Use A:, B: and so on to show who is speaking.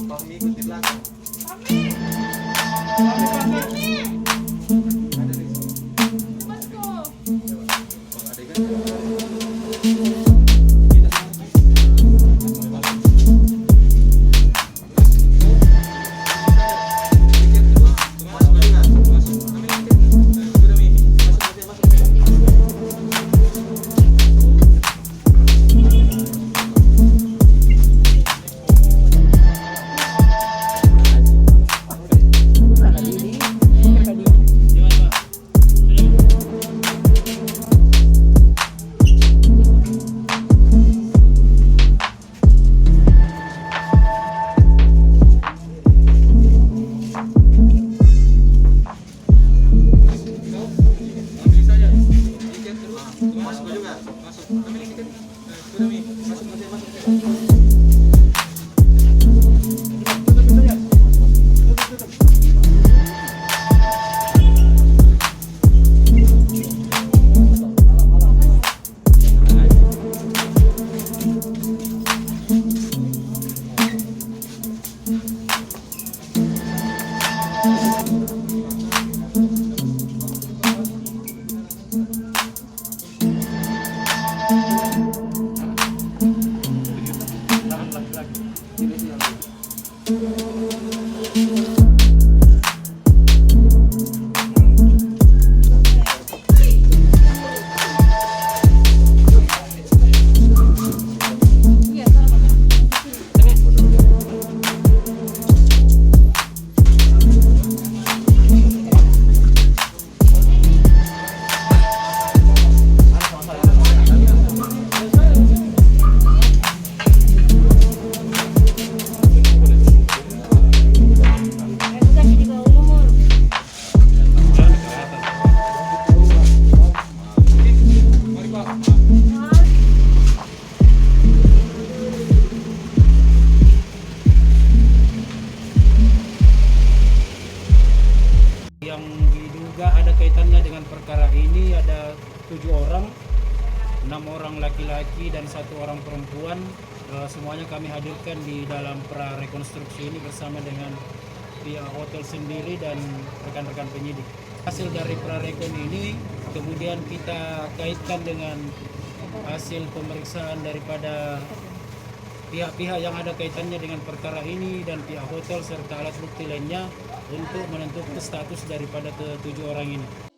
A: Fahmi ikut di belakang. Ada di sini. Adegan. Masuk juga, masuk. Kami ini kan, sudah mi, masuk.
B: Yang diduga ada kaitannya dengan perkara ini ada 7 orang, 6 orang laki-laki dan 1 orang perempuan. Semuanya kami hadirkan di dalam prarekonstruksi ini bersama dengan pihak hotel sendiri dan rekan-rekan penyidik. Hasil dari prarekon ini kemudian kita kaitkan dengan hasil pemeriksaan daripada pihak-pihak yang ada kaitannya dengan perkara ini dan pihak hotel serta alat bukti lainnya untuk menentukan status daripada ke-7 orang ini.